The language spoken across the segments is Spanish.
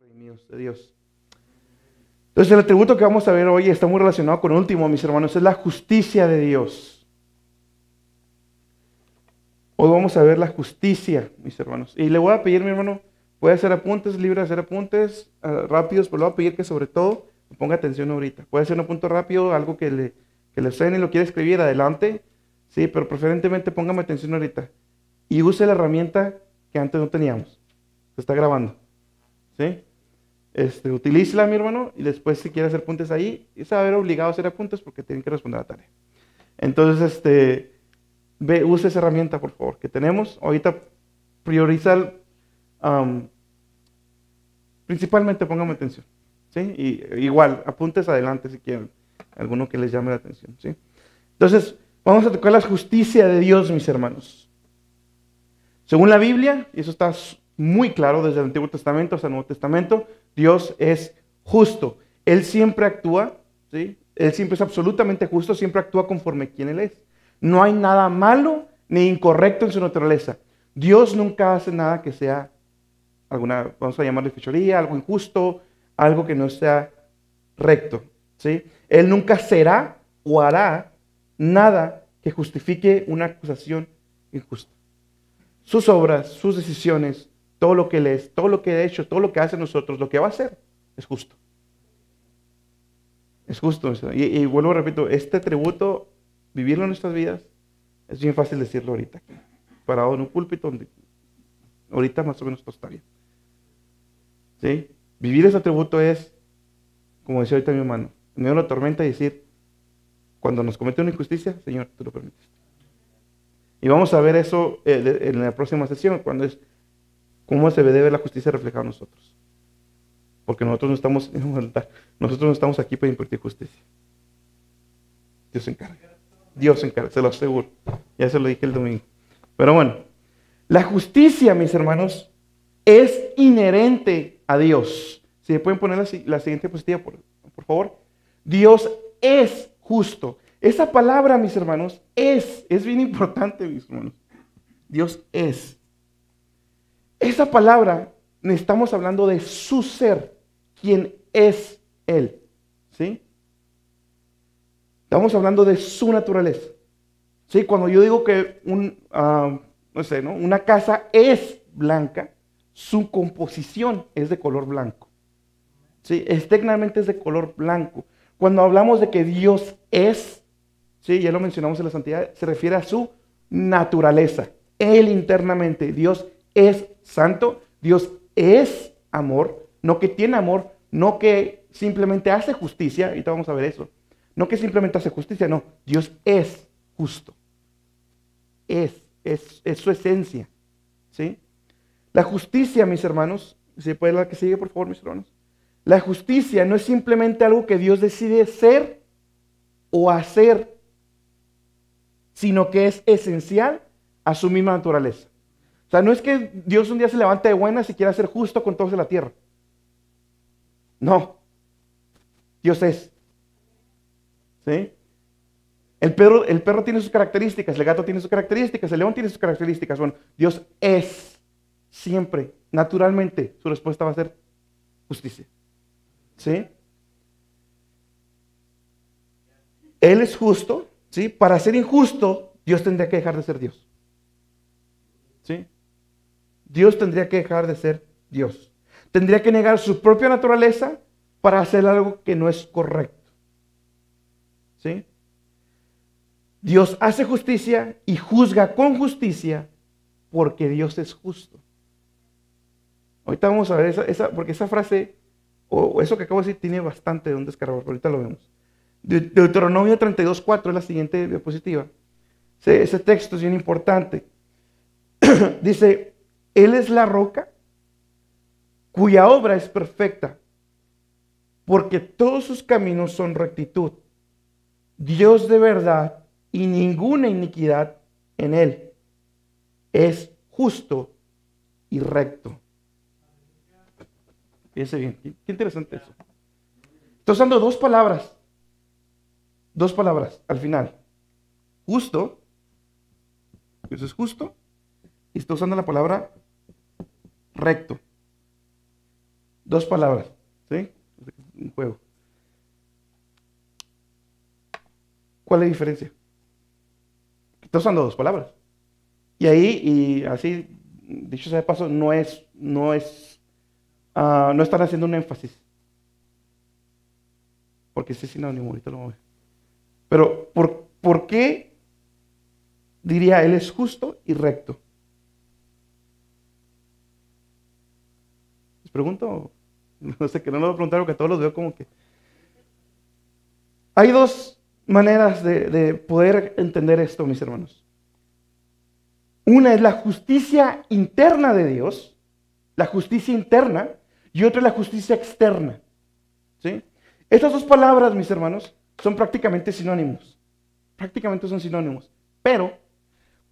redimidos de Dios. Entonces el atributo que vamos a ver hoy está muy relacionado con el último, mis hermanos, es la justicia de Dios. Hoy vamos a ver la justicia, mis hermanos. Y le voy a pedir, mi hermano, puede hacer apuntes, libre de hacer apuntes rápidos, pero le voy a pedir que sobre todo ponga atención ahorita. Puede hacer un apunte rápido, algo que le suene y lo quiere escribir, adelante. Sí, pero preferentemente póngame atención ahorita. Y use la herramienta que antes no teníamos. Se está grabando. ¿Sí? Utilícela, mi hermano, y después si quiere hacer apuntes ahí, y se va a ver obligado a hacer apuntes porque tienen que responder a la tarea. Entonces, use esa herramienta, por favor, que tenemos. Ahorita prioriza, principalmente póngame atención. ¿Sí? Y igual, apuntes adelante si quieren, alguno que les llame la atención. ¿Sí? Entonces, vamos a tocar la justicia de Dios, mis hermanos. Según la Biblia, y eso está muy claro desde el Antiguo Testamento hasta el Nuevo Testamento, Dios es justo. Él siempre actúa, ¿sí? Él siempre es absolutamente justo, siempre actúa conforme quien Él es. No hay nada malo ni incorrecto en su naturaleza. Dios nunca hace nada que sea alguna, vamos a llamarle fechoría, algo injusto, algo que no sea recto, ¿sí? Él nunca será o hará nada que justifique una acusación injusta. Sus obras, sus decisiones, todo lo que Él es, todo lo que ha hecho, todo lo que hace nosotros, lo que va a hacer, es justo. Es justo. Y vuelvo a repito, este atributo, vivirlo en nuestras vidas, es bien fácil decirlo ahorita. Parado en un púlpito donde ahorita más o menos todo está bien. ¿Sí? Vivir ese atributo es, como decía ahorita mi hermano, en medio de una tormenta y decir, cuando nos comete una injusticia, Señor, tú lo permites. Y vamos a ver eso en la próxima sesión, cuando es cómo se debe ver la justicia reflejada en nosotros. Porque nosotros no estamos aquí para impartir justicia. Dios se encarga. Dios se encarga, se lo aseguro. Ya se lo dije el domingo. Pero bueno, la justicia, mis hermanos, es inherente a Dios. Si me pueden poner la siguiente diapositiva, por favor. Dios es justo. Esa palabra, mis hermanos, es bien importante, mis hermanos. Dios es. Esa palabra, estamos hablando de su ser, quien es Él. ¿Sí? Estamos hablando de su naturaleza. ¿Sí? Cuando yo digo que una casa es blanca, su composición es de color blanco. ¿Sí? Externamente es de color blanco. Cuando hablamos de que Dios es, ¿sí? Ya lo mencionamos en la santidad, se refiere a su naturaleza. Él internamente, Dios es santo, Dios es amor, no que tiene amor, no que simplemente hace justicia, ahorita vamos a ver eso, no que simplemente hace justicia, no, Dios es justo, es su esencia, ¿sí? La justicia, mis hermanos, ¿se puede la que sigue, por favor, mis hermanos? La justicia no es simplemente algo que Dios decide ser o hacer, sino que es esencial a su misma naturaleza. O sea, no es que Dios un día se levante de buenas y quiera ser justo con todos en la tierra. No. Dios es. ¿Sí? El perro tiene sus características, el gato tiene sus características, el león tiene sus características. Bueno, Dios es siempre, naturalmente, su respuesta va a ser justicia. ¿Sí? Él es justo, ¿sí? Para ser injusto, Dios tendría que dejar de ser Dios. ¿Sí? Dios tendría que dejar de ser Dios. Tendría que negar su propia naturaleza para hacer algo que no es correcto. ¿Sí? Dios hace justicia y juzga con justicia porque Dios es justo. Ahorita vamos a ver porque esa frase, o eso que acabo de decir, tiene bastante de un descargador, ahorita lo vemos. Deuteronomio 32:4 es la siguiente diapositiva. Ese texto es bien importante. Dice, Él es la roca cuya obra es perfecta, porque todos sus caminos son rectitud. Dios de verdad y ninguna iniquidad en Él. Es justo y recto. Fíjense bien, qué interesante eso. Está usando dos palabras al final. Justo, eso es justo, y está usando la palabra recto. Dos palabras, ¿sí? Un juego. ¿Cuál es la diferencia? Estás usando dos palabras. Y ahí, y así, dicho sea de paso, no están haciendo un énfasis. Porque sí es sinónimo, ahorita lo voy a ver. Pero, ¿por qué diría él es justo y recto? Les pregunto, no sé, que no lo voy a preguntar porque a todos los veo como que... Hay dos maneras de poder entender esto, mis hermanos. Una es la justicia interna de Dios, la justicia interna, y otra es la justicia externa. ¿Sí? Estas dos palabras, mis hermanos, son prácticamente sinónimos. Prácticamente son sinónimos. Pero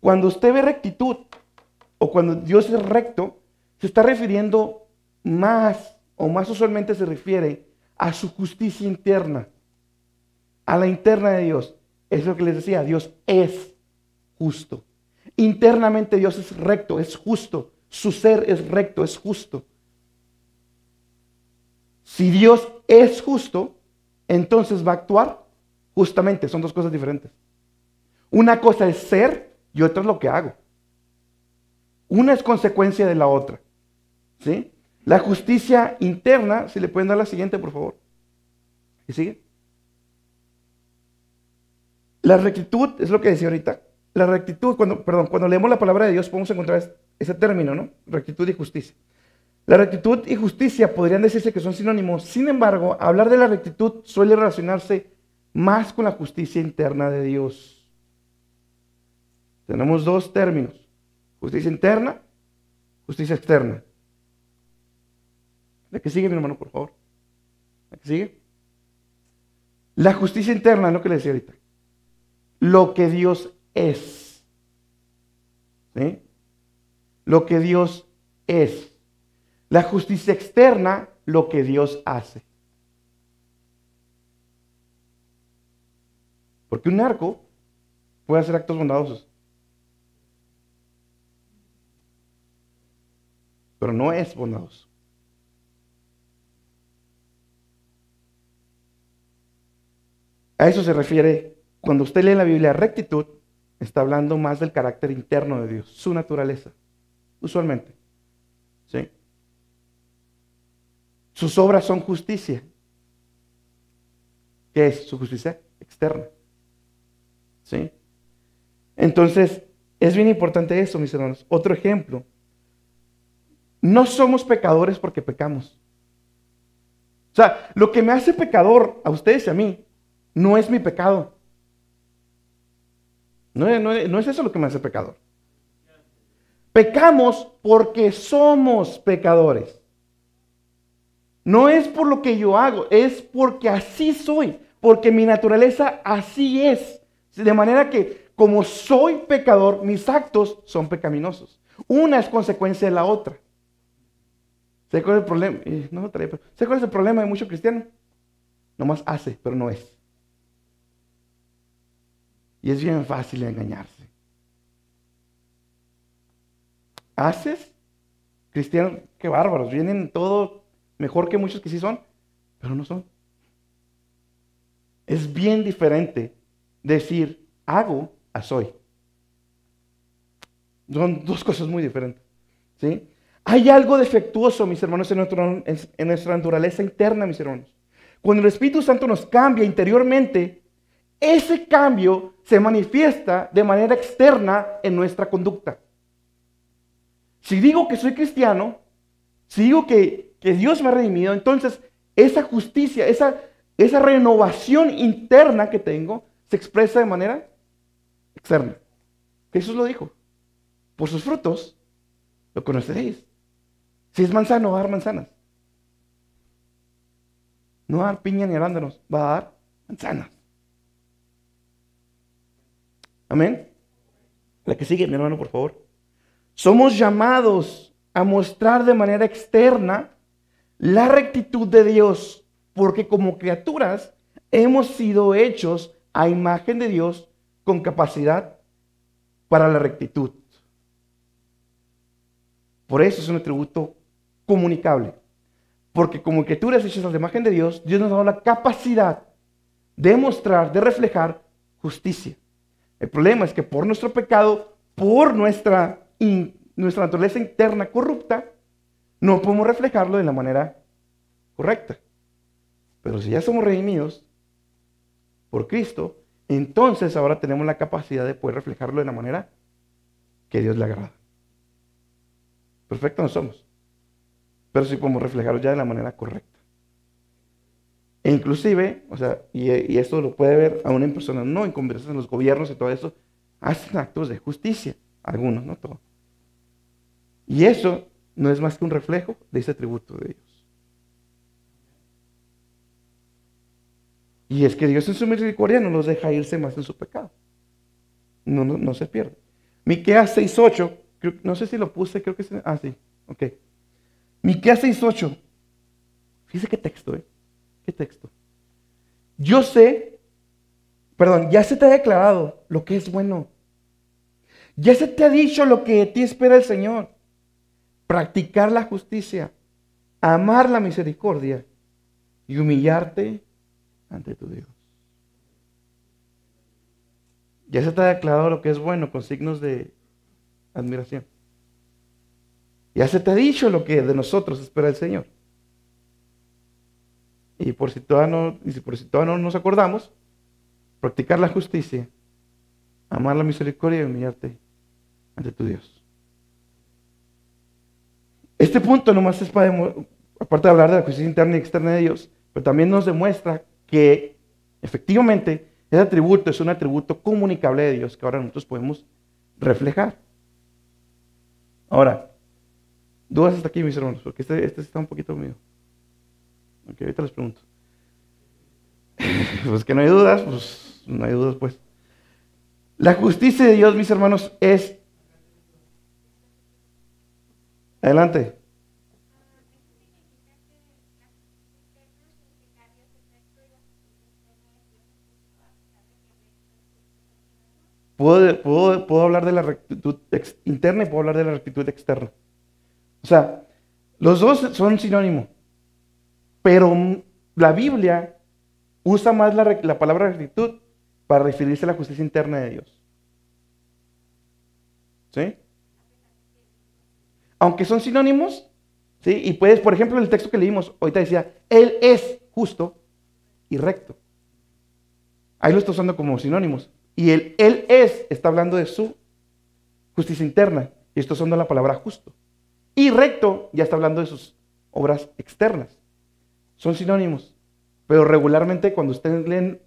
cuando usted ve rectitud o cuando Dios es recto, se está refiriendo más o más usualmente se refiere a su justicia interna, a la interna de Dios. Es lo que les decía, Dios es justo. Internamente Dios es recto, es justo. Su ser es recto, es justo. Si Dios es justo, entonces va a actuar justamente. Son dos cosas diferentes. Una cosa es ser y otra es lo que hago. Una es consecuencia de la otra. ¿Sí? La justicia interna, si le pueden dar la siguiente, por favor. ¿Y sigue? La rectitud, es lo que decía ahorita. La rectitud, cuando leemos la palabra de Dios podemos encontrar ese término, ¿no? Rectitud y justicia. La rectitud y justicia podrían decirse que son sinónimos. Sin embargo, hablar de la rectitud suele relacionarse más con la justicia interna de Dios. Tenemos dos términos. Justicia interna, justicia externa. ¿La que sigue, mi hermano, por favor? ¿La que sigue? La justicia interna es lo que le decía ahorita. Lo que Dios es. ¿Sí? Lo que Dios es. La justicia externa, lo que Dios hace. Porque un narco puede hacer actos bondadosos, pero no es bondadoso. A eso se refiere, cuando usted lee en la Biblia rectitud, está hablando más del carácter interno de Dios, su naturaleza, usualmente. ¿Sí? Sus obras son justicia. ¿Qué es su justicia? Externa. ¿Sí? Entonces, es bien importante eso, mis hermanos. Otro ejemplo. No somos pecadores porque pecamos. O sea, lo que me hace pecador a ustedes y a mí, no es mi pecado. No es eso lo que me hace pecador. Pecamos porque somos pecadores. No es por lo que yo hago, es porque así soy, porque mi naturaleza así es. De manera que como soy pecador, mis actos son pecaminosos. Una es consecuencia de la otra. ¿Sabe cuál es el problema? ¿Sabe cuál es el problema de muchos cristianos? Nomás hace, pero no es. Y es bien fácil engañarse. ¿Haces? Cristianos, qué bárbaros, vienen todo mejor que muchos que sí son, pero no son. Es bien diferente decir hago a soy. Son dos cosas muy diferentes. ¿Sí? Hay algo defectuoso, mis hermanos, en nuestra naturaleza interna, mis hermanos. Cuando el Espíritu Santo nos cambia interiormente, ese cambio se manifiesta de manera externa en nuestra conducta. Si digo que soy cristiano, si digo que Dios me ha redimido, entonces esa justicia, esa renovación interna que tengo, se expresa de manera externa. Jesús lo dijo. Por sus frutos lo conoceréis. Si es manzano, va a dar manzanas. No va a dar piña ni arándanos, va a dar manzanas. Amén. La que sigue, mi hermano, por favor. Somos llamados a mostrar de manera externa la rectitud de Dios, porque como criaturas hemos sido hechos a imagen de Dios con capacidad para la rectitud. Por eso es un atributo comunicable. Porque como criaturas hechas a la imagen de Dios, Dios nos ha dado la capacidad de mostrar, de reflejar justicia. El problema es que por nuestro pecado, por nuestra naturaleza interna corrupta, no podemos reflejarlo de la manera correcta. Pero si ya somos redimidos por Cristo, entonces ahora tenemos la capacidad de poder reflejarlo de la manera que Dios le agrada. Perfectos no somos, pero sí podemos reflejarlo ya de la manera correcta. E inclusive, o sea, y esto lo puede ver aún en personas, no en conversaciones, en los gobiernos y todo eso, hacen actos de justicia, algunos, no todos. Y eso no es más que un reflejo de ese atributo de Dios. Y es que Dios en su misericordia no los deja irse más en su pecado. No se pierde. Miqueas 6:8, no sé si lo puse, creo que sí. Ah, sí, ok. Miqueas 6:8. Fíjese qué texto, ¿Qué texto? Ya se te ha declarado lo que es bueno. Ya se te ha dicho lo que de ti espera el Señor. Practicar la justicia, amar la misericordia y humillarte ante tu Dios. Ya se te ha declarado lo que es bueno con signos de admiración. Ya se te ha dicho lo que de nosotros espera el Señor. Y por si todavía no nos acordamos, practicar la justicia, amar la misericordia y humillarte ante tu Dios. Este punto nomás es para, aparte de hablar de la justicia interna y externa de Dios, pero también nos demuestra que efectivamente ese atributo es un atributo comunicable de Dios que ahora nosotros podemos reflejar. Ahora, dudas hasta aquí, mis hermanos, porque este está un poquito mío. Ok, ahorita les pregunto. Pues que no hay dudas, pues. La justicia de Dios, mis hermanos, es... Adelante. Puedo hablar de la rectitud interna y puedo hablar de la rectitud externa. O sea, los dos son sinónimos, pero la Biblia usa más la palabra rectitud para referirse a la justicia interna de Dios. ¿Sí? Aunque son sinónimos, ¿sí? Y puedes, por ejemplo, el texto que leímos, ahorita decía, Él es justo y recto. Ahí lo está usando como sinónimos. Y Él está hablando de su justicia interna. Y está usando la palabra justo. Y recto ya está hablando de sus obras externas. Son sinónimos. Pero regularmente, cuando ustedes leen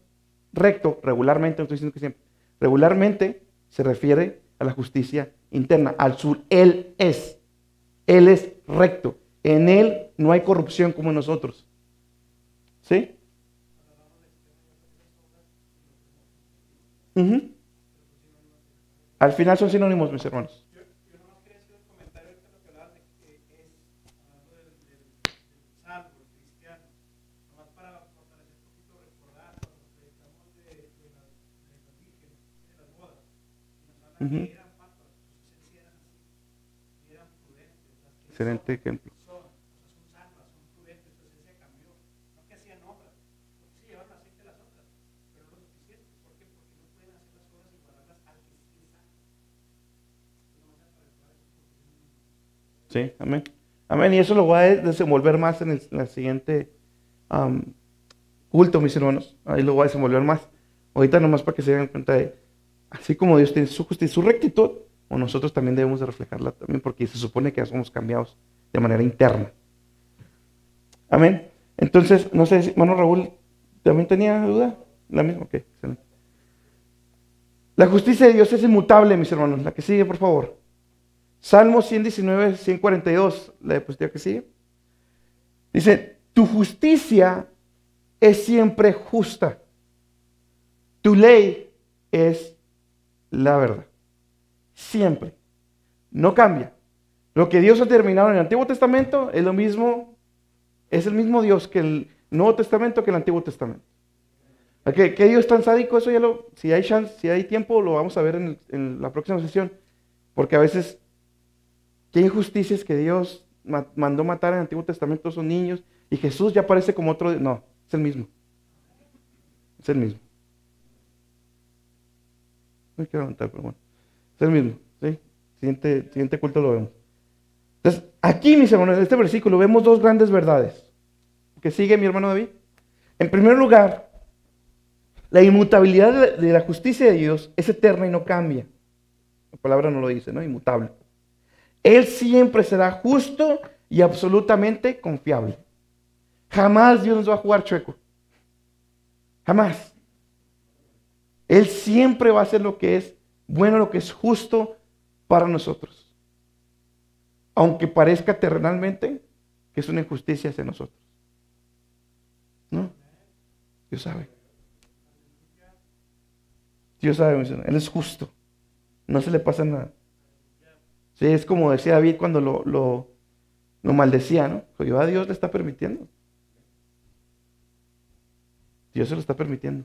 recto, regularmente, no estoy diciendo que siempre, regularmente se refiere a la justicia interna, al sur. Él es recto. En Él no hay corrupción como en nosotros. ¿Sí? Al final son sinónimos, mis hermanos. Yo nomás quería hacer un comentario ahorita lo que hablabas de que es, hablando del salvo, el cristiano, nomás para fortalecer un poquito, recordar cuando predicamos de las vírgenes, de las bodas, y nos hablan que eran pactos, entonces sí eran así, y eran prudentes. Excelente ejemplo. Son salvas, son prudentes, su esencia cambió, no que hacían obras, porque sí llevan aceite las otras, pero no lo suficiente. ¿Por qué? Porque no pueden hacer las obras y igualarlas al que sí es salvo. Sí, amén. Amén. Y eso lo voy a desenvolver más en la siguiente culto, mis hermanos. Ahí lo voy a desenvolver más. Ahorita nomás para que se den cuenta de, así como Dios tiene su justicia y su rectitud, o nosotros también debemos de reflejarla también, porque se supone que somos cambiados de manera interna. Amén. Entonces, no sé si, hermano Raúl, ¿también tenía duda? La misma, ok, excelente. La justicia de Dios es inmutable, mis hermanos. La que sigue, por favor. Salmo 119, 142, la diapositiva que sigue. Dice, tu justicia es siempre justa. Tu ley es la verdad. Siempre. No cambia. Lo que Dios ha terminado en el Antiguo Testamento es lo mismo, es el mismo Dios que el Nuevo Testamento que el Antiguo Testamento. ¿Qué Dios tan sádico? Eso ya si hay chance, si hay tiempo, lo vamos a ver en la próxima sesión. Porque a veces, qué injusticias que Dios mandó matar en el Antiguo Testamento a esos niños, y Jesús ya parece como otro. No, es el mismo. Es el mismo. No quiero aguantar, pero bueno. Es el mismo. ¿Sí? Siguiente culto lo vemos. Entonces, aquí, mis hermanos, en este versículo vemos dos grandes verdades. ¿Que sigue mi hermano David? En primer lugar, la inmutabilidad de la justicia de Dios es eterna y no cambia. La palabra no lo dice, ¿no? Inmutable. Él siempre será justo y absolutamente confiable. Jamás Dios nos va a jugar chueco. Jamás. Él siempre va a hacer lo que es bueno, lo que es justo para nosotros. Aunque parezca terrenalmente que es una injusticia hacia nosotros. ¿No? Dios sabe. Dios sabe, Él es justo. No se le pasa nada. Sí, es como decía David cuando lo maldecía, ¿no? Dijo, a Dios le está permitiendo. Dios se lo está permitiendo.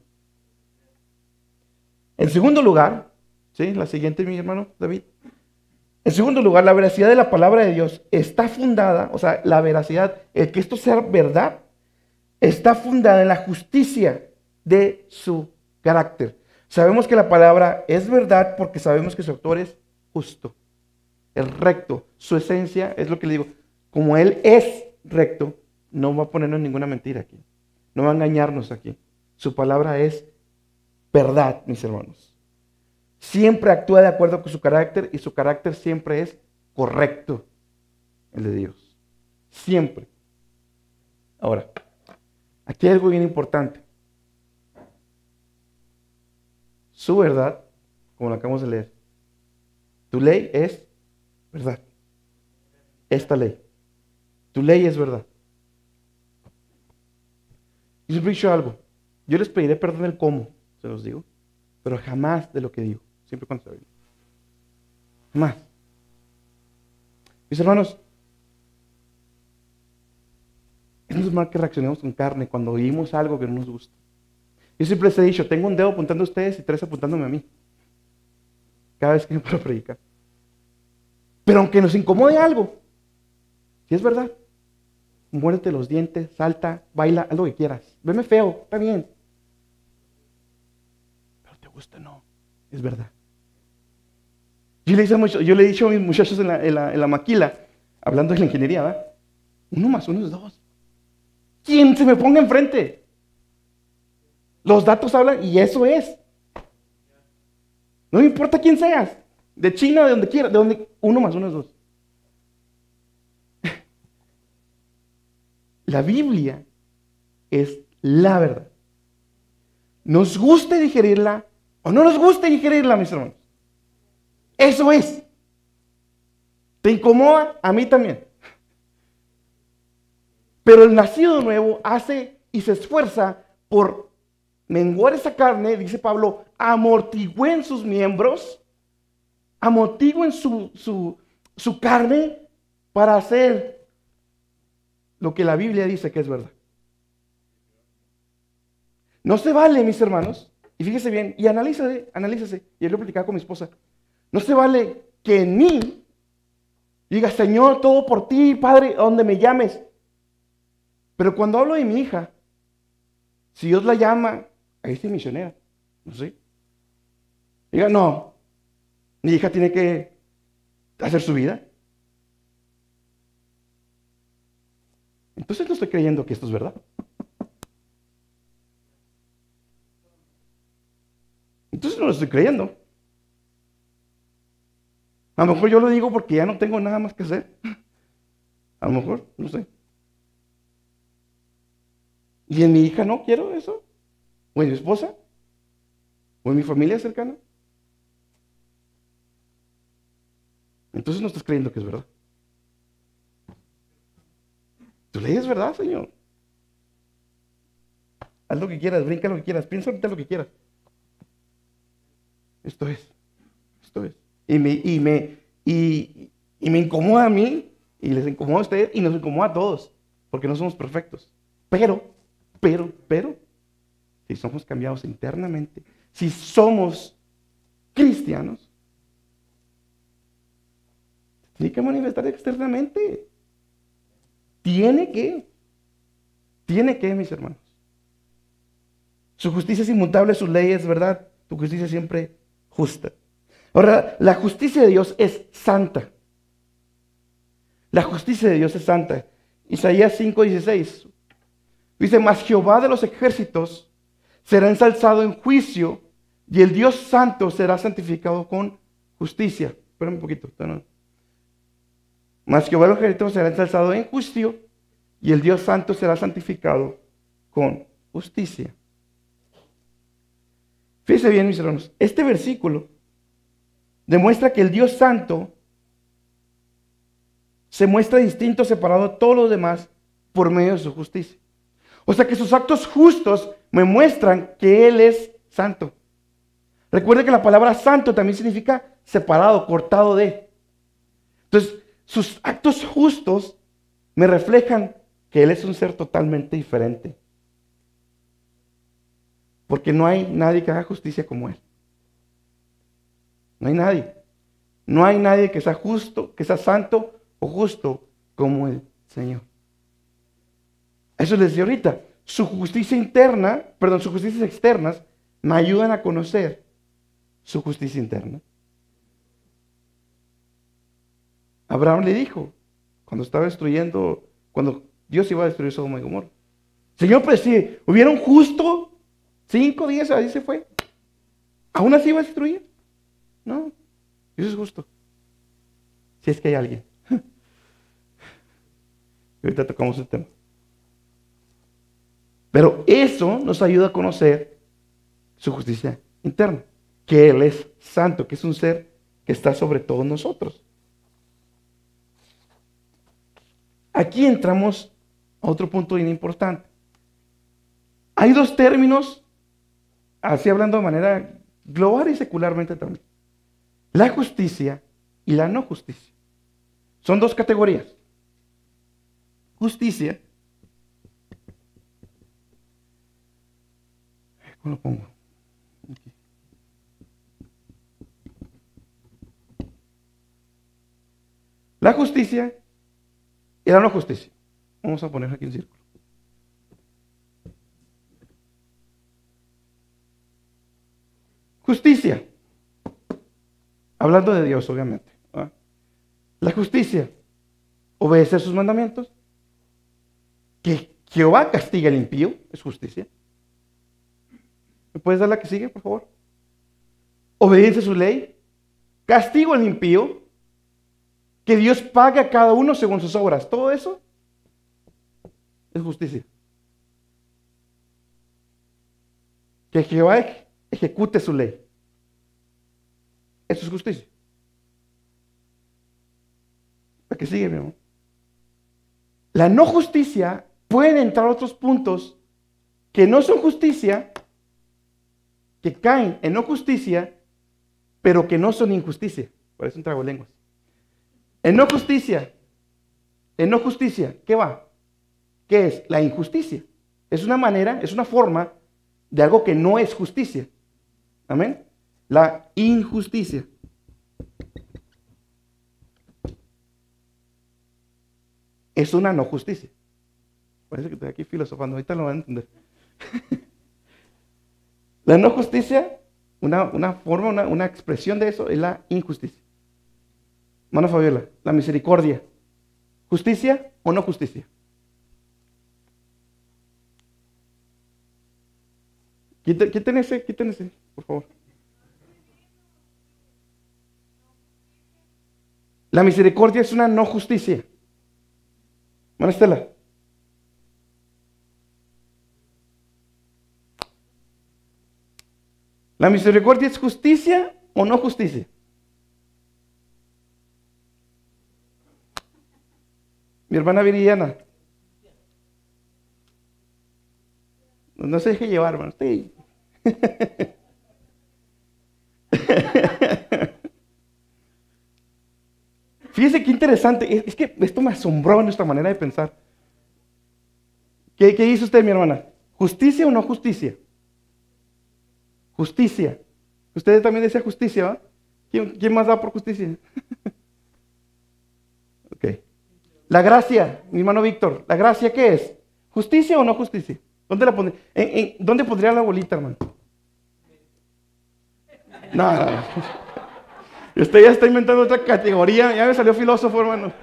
En segundo lugar, ¿sí? La siguiente, mi hermano David. En segundo lugar, la veracidad de la palabra de Dios está fundada, o sea, la veracidad, el que esto sea verdad, está fundada en la justicia de su carácter. Sabemos que la palabra es verdad porque sabemos que su autor es justo, es recto. Su esencia es lo que le digo. Como Él es recto, no va a ponernos ninguna mentira aquí. No va a engañarnos aquí. Su palabra es verdad, mis hermanos. Siempre actúa de acuerdo con su carácter y su carácter siempre es correcto, el de Dios. Siempre. Ahora, aquí hay algo bien importante. Su verdad, como lo acabamos de leer, tu ley es verdad. Esta ley. Tu ley es verdad. Yo siempre he dicho algo. Yo les pediré perdón del cómo, se los digo, pero jamás de lo que digo. Siempre cuando se Biblia. Jamás. Mis hermanos, es normal que reaccionemos con carne cuando oímos algo que no nos gusta. Yo siempre les he dicho, tengo un dedo apuntando a ustedes y tres apuntándome a mí. Cada vez que me puedo predicar. Pero aunque nos incomode algo, si es verdad, muérdete los dientes, salta, baila, haz lo que quieras. Veme feo, está bien. Pero te gusta, no. Es verdad. Yo le he dicho a mis muchachos en la maquila, hablando de la ingeniería, ¿verdad? 1 más 1 es 2. ¿Quién se me ponga enfrente? Los datos hablan y eso es. No me importa quién seas. De China, de donde quiera, 1 más 1 es 2. La Biblia es la verdad. Nos guste digerirla o no nos guste digerirla, mis hermanos. Eso es. ¿Te incomoda? A mí también. Pero el nacido de nuevo hace y se esfuerza por menguar esa carne, dice Pablo, amortigüen sus miembros, amortigüen su carne para hacer lo que la Biblia dice que es verdad. No se vale, mis hermanos, y fíjese bien, y analícese, y yo lo he platicado con mi esposa, no se vale que en mí diga, Señor, todo por ti, Padre, a donde me llames. Pero cuando hablo de mi hija, si Dios la llama, ahí está misionera, no sé. Diga, no, mi hija tiene que hacer su vida. Entonces no estoy creyendo que esto es verdad. Entonces no lo estoy creyendo. A lo mejor yo lo digo porque ya no tengo nada más que hacer. A lo mejor, no sé. Y en mi hija no quiero eso. O en mi esposa. O en mi familia cercana. Entonces no estás creyendo que es verdad. Tu ley es verdad, Señor. Haz lo que quieras, brinca lo que quieras, piensa ahorita lo que quieras. Esto es. Y me incomoda a mí, y les incomoda a ustedes, y nos incomoda a todos, porque no somos perfectos. Pero, si somos cambiados internamente, si somos cristianos, tiene que manifestar externamente. Tiene que. Tiene que, mis hermanos. Su justicia es inmutable, sus leyes, ¿verdad? Tu justicia es siempre justa. Ahora, la justicia de Dios es santa. La justicia de Dios es santa. Isaías 5:16 dice: mas Jehová de los ejércitos será ensalzado en juicio, y el Dios santo será santificado con justicia. Espérame un poquito. No. Mas Jehová de los ejércitos será ensalzado en juicio, y el Dios santo será santificado con justicia. Fíjense bien, mis hermanos, este versículo demuestra que el Dios santo se muestra distinto, separado de todos los demás por medio de su justicia. O sea que sus actos justos me muestran que Él es santo. Recuerde que la palabra santo también significa separado, cortado de. Entonces, sus actos justos me reflejan que Él es un ser totalmente diferente. Porque no hay nadie que haga justicia como Él. No hay nadie. No hay nadie que sea justo, que sea santo o justo como el Señor. Eso les decía ahorita. Su justicia interna, perdón, sus justicias externas me ayudan a conocer su justicia interna. Abraham le dijo, cuando estaba destruyendo, cuando Dios iba a destruir Sodoma y Gomorra: Señor, pues si hubiera un justo, 5 días ahí se fue, ¿aún así va a destruir? No, eso es justo. Si es que hay alguien. Y ahorita tocamos el tema. Pero eso nos ayuda a conocer su justicia interna, que Él es santo, que es un ser que está sobre todos nosotros. Aquí entramos a otro punto bien importante. Hay dos términos, así hablando de manera global y secularmente también: la justicia y la no justicia. Son dos categorías. Justicia, ¿cómo lo pongo? Aquí. La justicia y la no justicia. Vamos a poner aquí un círculo. Justicia. Hablando de Dios, obviamente. ¿Ah? La justicia, obedecer sus mandamientos. Que Jehová castiga al impío, es justicia. ¿Me puedes dar la que sigue, por favor? Obediencia a su ley. Castigo al impío. Que Dios pague a cada uno según sus obras. Todo eso es justicia. Que Jehová ejecute su ley. Eso es justicia. La que sigue, mi amor. La no justicia, pueden entrar otros puntos que no son justicia, que caen en no justicia, pero que no son injusticia. Parece un tragolenguas. En no justicia, ¿qué va? ¿Qué es? La injusticia. Es una manera, es una forma de algo que no es justicia. Amén. La injusticia. Es una no justicia. Parece que estoy aquí filosofando, ahorita lo van a entender. La no justicia, una forma, una expresión de eso es la injusticia. Hermana Fabiola, la misericordia. ¿Justicia o no justicia? Quiten ese, por favor. La misericordia es una no justicia. Hermana Estela. ¿La misericordia es justicia o no justicia? Mi hermana Viridiana. No se deje llevar, hermano. Sí. Fíjese qué interesante. Es que esto me asombró en nuestra manera de pensar. ¿Qué dice usted, mi hermana? ¿Justicia o no justicia? Justicia. Usted también decía justicia, ¿va? ¿Quién más da por justicia? Ok. La gracia, mi hermano Víctor. ¿La gracia qué es? ¿Justicia o no justicia? ¿Dónde la pondría? ¿Dónde pondría la bolita, hermano? No. Usted ya está inventando otra categoría. Ya me salió filósofo, hermano.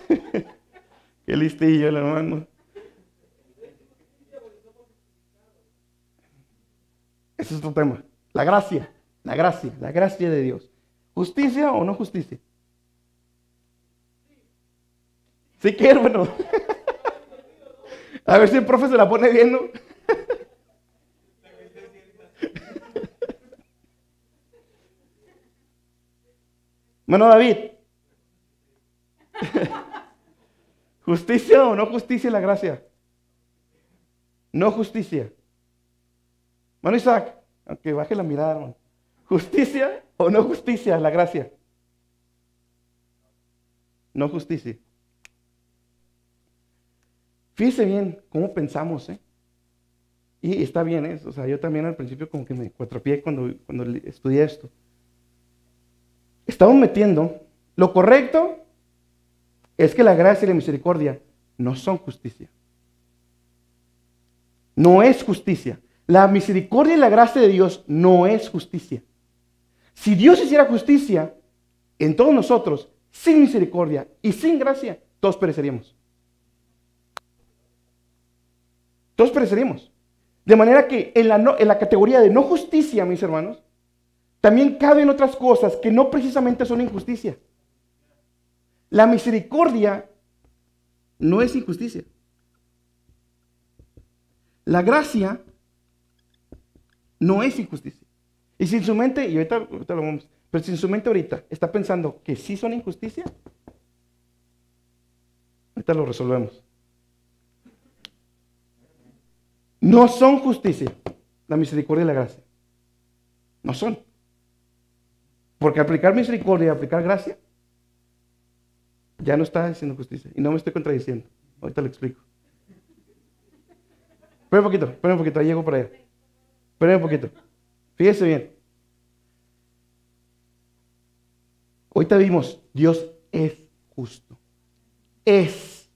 Qué listillo el hermano. Ese es otro tema. La gracia de Dios. ¿Justicia o no justicia? ¿Sí que, hermano? A ver si el profe se la pone bien, ¿no? Bueno, David. ¿Justicia o no justicia la gracia? No justicia. Mano Isaac, aunque baje la mirada, hermano. ¿Justicia o no justicia la gracia? No justicia. Fíjese bien cómo pensamos, ¿eh? Y está bien, ¿eh? O sea, yo también al principio como que me cuatropié cuando estudié esto. Estamos metiendo, lo correcto es que la gracia y la misericordia no son justicia. No es justicia. La misericordia y la gracia de Dios no es justicia. Si Dios hiciera justicia en todos nosotros, sin misericordia y sin gracia, todos pereceríamos. Todos pereceríamos. De manera que en la categoría de no justicia, mis hermanos, también caben otras cosas que no precisamente son injusticia. La misericordia no es injusticia. La gracia no es injusticia. Y si en su mente, y ahorita lo vamos, pero si en su mente ahorita está pensando que sí son injusticia, ahorita lo resolvemos. No son justicia, la misericordia y la gracia. No son. Porque aplicar misericordia y aplicar gracia ya no está haciendo justicia. Y no me estoy contradiciendo. Ahorita lo explico. Espera un poquito, ahí llego para allá. Espera un poquito. Fíjese bien. Ahorita vimos, Dios es justo. Es.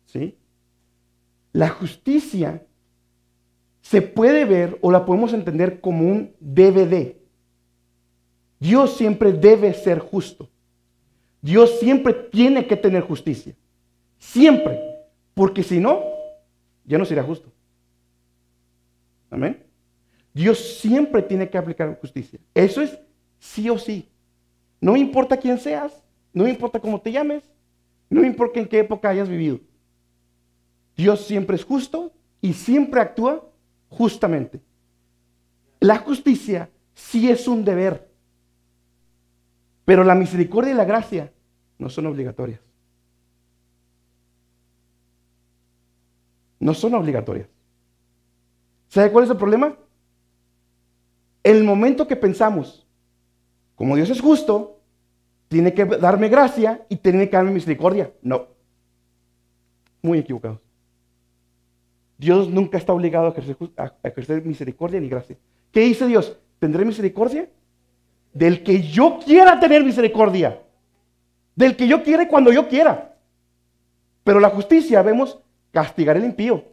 ¿Sí? La justicia se puede ver o la podemos entender como un DVD. Dios siempre debe ser justo. Dios siempre tiene que tener justicia. Siempre. Porque si no, ya no sería justo. Amén. Dios siempre tiene que aplicar justicia. Eso es sí o sí. No importa quién seas, no importa cómo te llames, no importa en qué época hayas vivido. Dios siempre es justo y siempre actúa justamente. La justicia sí es un deber, pero la misericordia y la gracia no son obligatorias. No son obligatorias. ¿Sabe cuál es el problema? El momento que pensamos, como Dios es justo, tiene que darme gracia y tiene que darme misericordia. No. Muy equivocados. Dios nunca está obligado a ejercer misericordia ni gracia. ¿Qué dice Dios? ¿Tendré misericordia? Del que yo quiera tener misericordia. Del que yo quiera y cuando yo quiera. Pero la justicia, vemos, castigar al impío.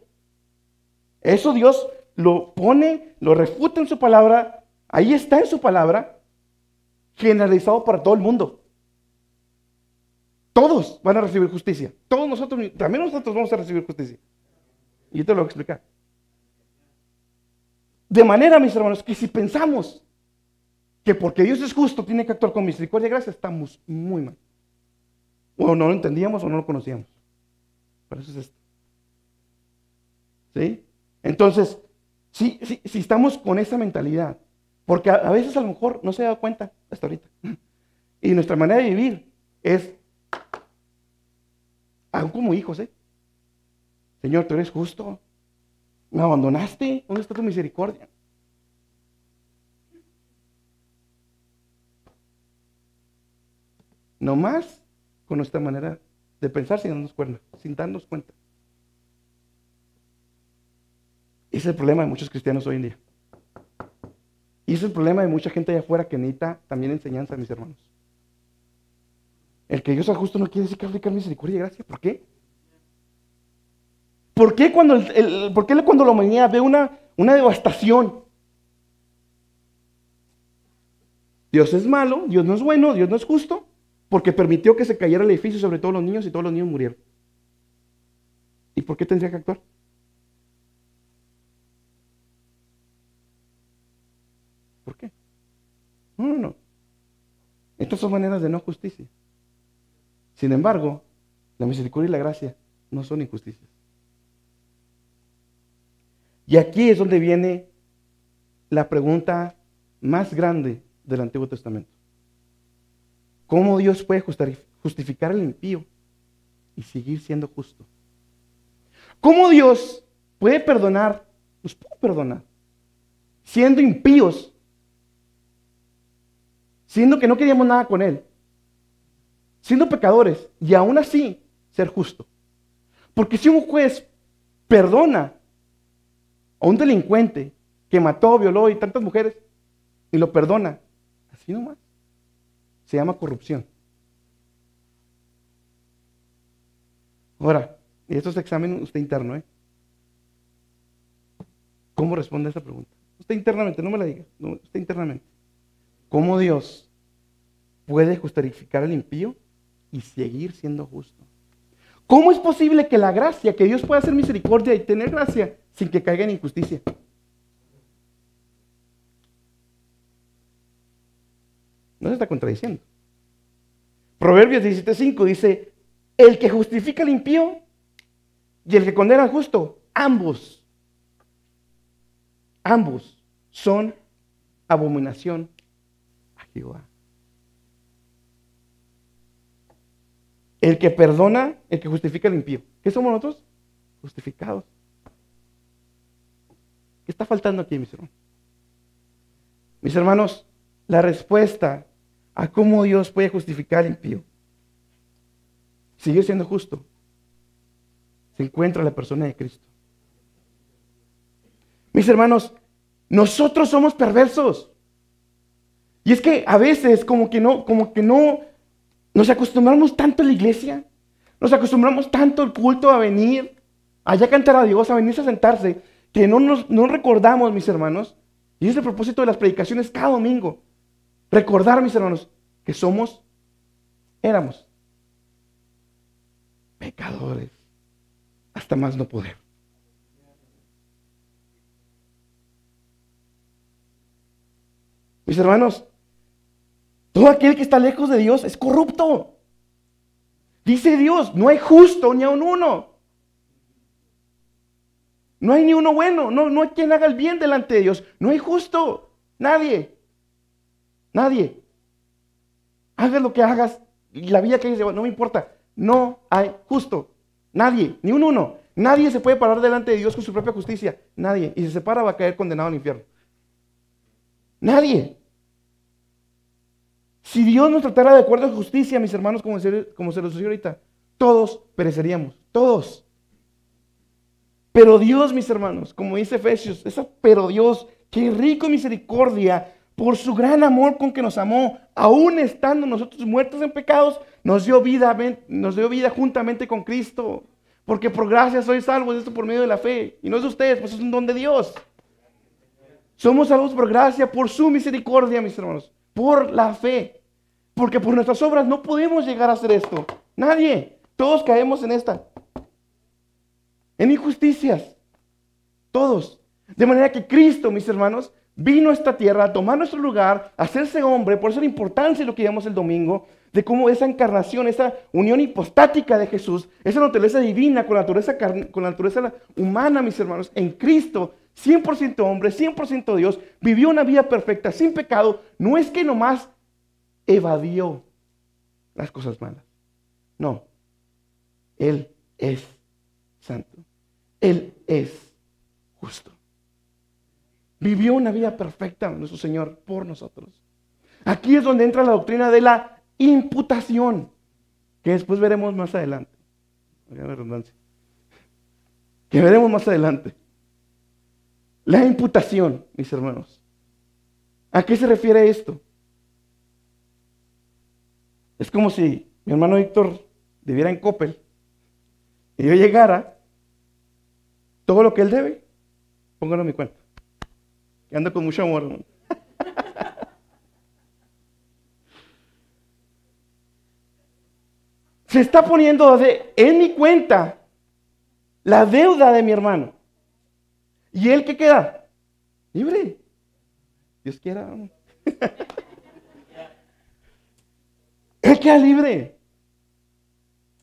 Eso Dios lo pone, lo refuta en su palabra. Ahí está en su palabra, generalizado para todo el mundo. Todos van a recibir justicia. Todos nosotros, también nosotros vamos a recibir justicia. Y yo te lo voy a explicar. De manera, mis hermanos, que si pensamos que porque Dios es justo tiene que actuar con misericordia y gracia, estamos muy mal. O no lo entendíamos o no lo conocíamos. Por eso es esto. ¿Sí? Entonces, si estamos con esa mentalidad, porque a veces a lo mejor no se ha dado cuenta hasta ahorita. Y nuestra manera de vivir es, aún como hijos, Señor, tú eres justo. ¿Me abandonaste? ¿Dónde está tu misericordia? No más con nuestra manera de pensar sin darnos cuenta. Ese es el problema de muchos cristianos hoy en día. Y ese es el problema de mucha gente allá afuera que necesita también enseñanza, mis hermanos. El que Dios sea justo no quiere decir que aplicar misericordia y gracia. ¿Por qué? ¿Por qué cuando la humanidad ve una devastación? Dios es malo, Dios no es bueno, Dios no es justo, porque permitió que se cayera el edificio sobre todos los niños y todos los niños murieron. ¿Y por qué tendría que actuar? ¿Por qué? No. Estas son maneras de no justicia. Sin embargo, la misericordia y la gracia no son injusticias. Y aquí es donde viene la pregunta más grande del Antiguo Testamento. ¿Cómo Dios puede justificar al impío y seguir siendo justo? ¿Cómo Dios puede perdonar, nos puede perdonar, siendo impíos, siendo que no queríamos nada con Él, siendo pecadores, y aún así ser justo? Porque si un juez perdona a un delincuente que mató, violó y tantas mujeres, y lo perdona, así nomás, se llama corrupción. Ahora, y esto es examen usted interno, ¿eh? ¿Cómo responde a esa pregunta? Usted internamente, no me la diga, no, usted internamente. ¿Cómo Dios puede justificar al impío y seguir siendo justo? ¿Cómo es posible que la gracia, que Dios pueda hacer misericordia y tener gracia sin que caiga en injusticia? No se está contradiciendo. Proverbios 17:5 dice: el que justifica al impío y el que condena al justo, ambos son abominación a Jehová. El que perdona, el que justifica al impío. ¿Qué somos nosotros? Justificados. ¿Qué está faltando aquí, mis hermanos? Mis hermanos, la respuesta a cómo Dios puede justificar al impío, sigue siendo justo, se encuentra en la persona de Cristo. Mis hermanos, nosotros somos perversos. Y es que a veces como que no, nos acostumbramos tanto a la iglesia, nos acostumbramos tanto al culto, a venir, allá a cantar a Dios, a venirse a sentarse, que no recordamos, mis hermanos, y ese es el propósito de las predicaciones cada domingo, recordar, mis hermanos, que éramos pecadores, hasta más no poder. Mis hermanos, todo aquel que está lejos de Dios es corrupto. Dice Dios, no hay justo ni aun uno. No hay ni uno bueno, no hay quien haga el bien delante de Dios. No hay justo, nadie. Hagas lo que hagas, la vida que hayas llevado, no me importa. No hay justo, nadie, ni un uno. Nadie se puede parar delante de Dios con su propia justicia. Nadie. Y si se para va a caer condenado al infierno. Nadie. Si Dios nos tratara de acuerdo a justicia, mis hermanos, como se los decía ahorita, todos pereceríamos, todos. Pero Dios, mis hermanos, como dice Efesios, pero Dios, qué rico en misericordia, por su gran amor con que nos amó, aún estando nosotros muertos en pecados, nos dio vida juntamente con Cristo. Porque por gracia sois salvos, esto por medio de la fe. Y no es de ustedes, pues es un don de Dios. Somos salvos por gracia, por su misericordia, mis hermanos, por la fe. Porque por nuestras obras no podemos llegar a hacer esto. Nadie. Todos caemos en injusticias. Todos. De manera que Cristo, mis hermanos, vino a esta tierra a tomar nuestro lugar, a hacerse hombre. Por eso la importancia de lo que llamamos el domingo, de cómo esa encarnación, esa unión hipostática de Jesús, esa naturaleza divina con la naturaleza humana, mis hermanos, en Cristo, 100% hombre, 100% Dios, vivió una vida perfecta, sin pecado. No es que nomás evadió las cosas malas. No. Él es santo. Él es justo. Vivió una vida perfecta, nuestro Señor, por nosotros. Aquí es donde entra la doctrina de la imputación, que después veremos más adelante. Que veremos más adelante. La imputación, mis hermanos. ¿A qué se refiere esto? Es como si mi hermano Víctor viviera en Coppel y yo llegara todo lo que él debe, póngalo en mi cuenta. Que ando con mucho amor, hermano. Se está poniendo en mi cuenta la deuda de mi hermano. ¿Y él qué queda? Libre. Dios quiera. Él queda libre.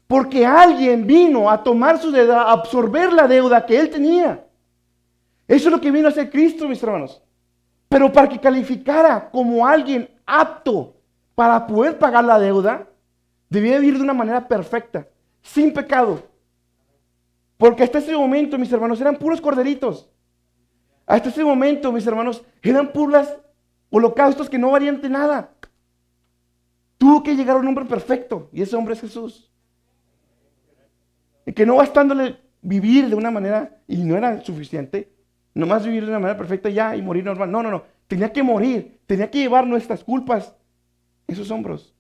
Porque alguien vino a tomar su deuda, a absorber la deuda que él tenía. Eso es lo que vino a hacer Cristo, mis hermanos. Pero para que calificara como alguien apto para poder pagar la deuda, debía vivir de una manera perfecta, sin pecado. Porque hasta ese momento, mis hermanos, eran puros corderitos. Hasta ese momento, mis hermanos, eran puros holocaustos que no valían de nada. Tuvo que llegar un hombre perfecto, y ese hombre es Jesús. Y que no bastándole vivir de una manera, y no era suficiente, nomás vivir de una manera perfecta ya y morir normal. No, no, no. Tenía que morir, tenía que llevar nuestras culpas en sus hombros.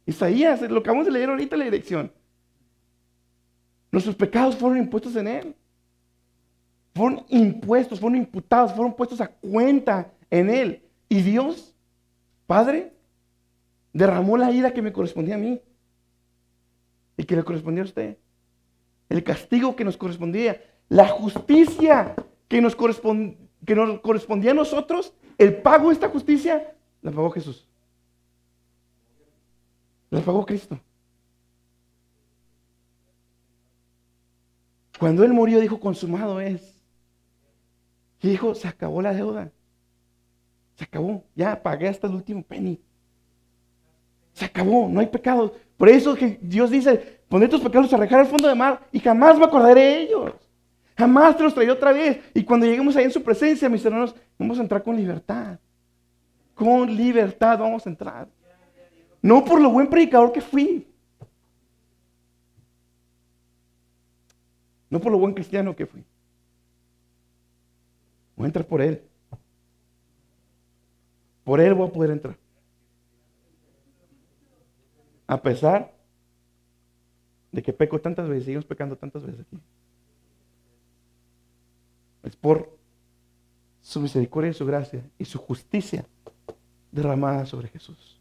Isaías, lo acabamos de leer ahorita en la dirección. Nuestros pecados fueron impuestos en él. Fueron impuestos, fueron imputados, fueron puestos a cuenta en él. Y Dios, Padre, derramó la ira que me correspondía a mí y que le correspondía a usted. El castigo que nos correspondía, la justicia que nos correspondía a nosotros, el pago de esta justicia, la pagó Jesús. La pagó Cristo. Cuando Él murió dijo, consumado es. Y dijo, se acabó la deuda. Se acabó, ya pagué hasta el último penny. Se acabó, no hay pecado. Por eso que Dios dice, poned tus pecados a arrojar al fondo del mar y jamás me acordaré de ellos. Jamás te los traeré otra vez. Y cuando lleguemos ahí en su presencia, mis hermanos, vamos a entrar con libertad. Con libertad vamos a entrar. No por lo buen predicador que fui. No por lo buen cristiano que fui. Voy a entrar por Él. Por Él voy a poder entrar. A pesar de que peco tantas veces, seguimos pecando tantas veces aquí. Es por su misericordia y su gracia y su justicia derramada sobre Jesús.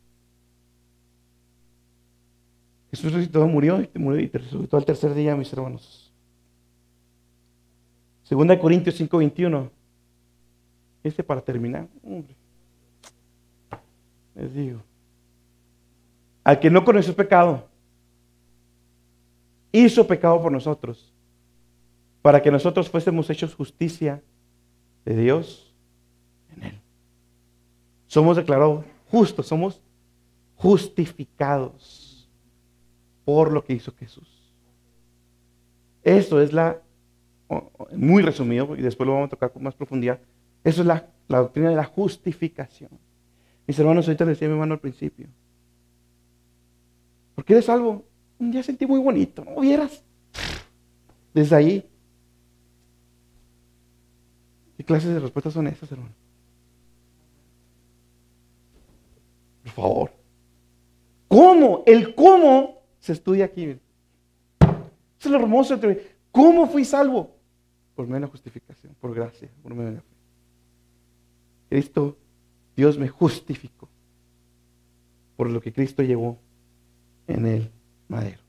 Jesús resucitó, murió y te resucitó al tercer día, mis hermanos. 2 Corintios 5:21. Para terminar, hombre, les digo, al que no conoció pecado, hizo pecado por nosotros, para que nosotros fuésemos hechos justicia de Dios en Él. Somos declarados justos, somos justificados por lo que hizo Jesús. Eso es muy resumido, y después lo vamos a tocar con más profundidad. Eso es la doctrina de la justificación. Mis hermanos, ahorita les decía a mi hermano al principio. ¿Por qué eres salvo? Un día sentí muy bonito, ¿no vieras? Desde ahí. ¿Qué clases de respuestas son esas, hermano? Por favor. ¿Cómo? El cómo se estudia aquí. Eso es lo hermoso. ¿Cómo fui salvo? Por medio de la justificación, por gracia, por medio de la fe. Cristo, Dios me justificó por lo que Cristo llevó en el madero.